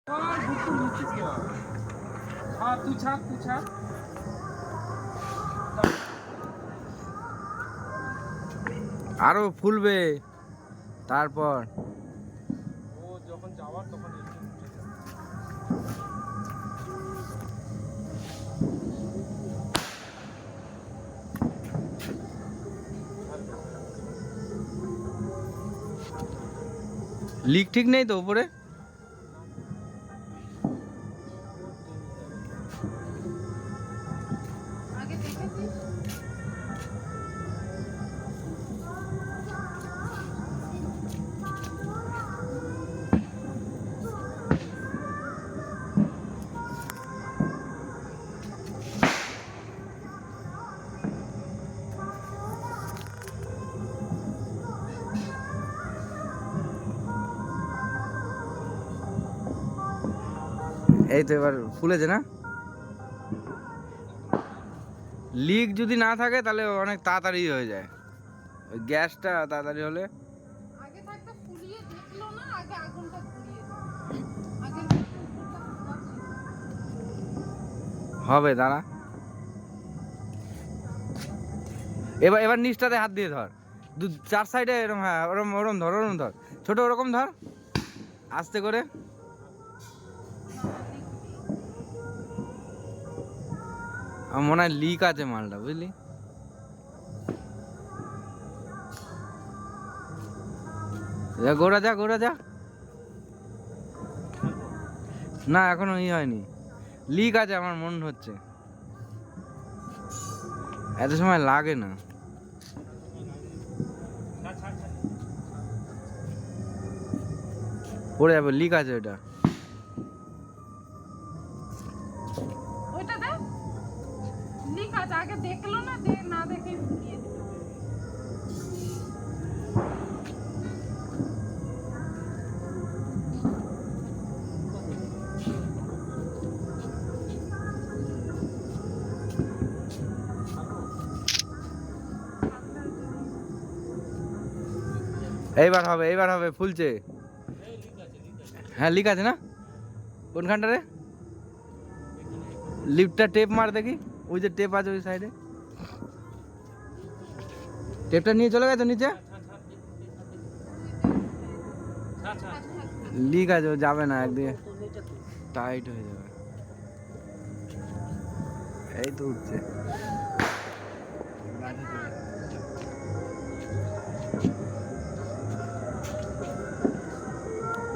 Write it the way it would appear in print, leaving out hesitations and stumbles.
আরো ফুলবে তারপর ও যখন যাওয়ার তখন লিক ঠিক নেই তো উপরে? এই তো এবার ফুলেছে না? লিক যদি না থাকে তাহলে অনেক তাড়াতাড়ি হয়ে যায়, ওই গ্যাসটা তাড়াতাড়ি হলে আগে থাকতে ফুলিয়ে দেখলো না, আগে আগুনটা ধরিয়ে আগে হবে। দাঁড়া, এবার এবার নিচটাতে হাত দিয়ে ধর, চার সাইডে এরকম, হ্যাঁ ওরম ওরম ধর, ওরম ধর, ছোট ওরকম ধর আস্তে করে। আমার মনে হয় লিক আছে মালটা, বুঝলি? গোড়া যা, গোড়া যা। না এখনো হয়নি, লিক আছে আমার মনে হচ্ছে, এত সময় লাগে না। পড়ে যাবে, লিক আছে ওটা। ওইটা দেখ, লিক আছে, আগে দেখলো না, না দেখে ফুলিয়ে দিল। এইবার হবে, এইবার হবে, ফুলছে। হ্যাঁ লিক আছে না? কোনখানটা রে? লিফটটা টেপ মার দেখি, ওই যে টেপ আছে ওই সাইডে, টেপটা নিয়ে চলে গেছে নিচে। লিক আছে, ও যাবে না, একদিকে টাইট হয়ে যাবে। এই তো উঠছে।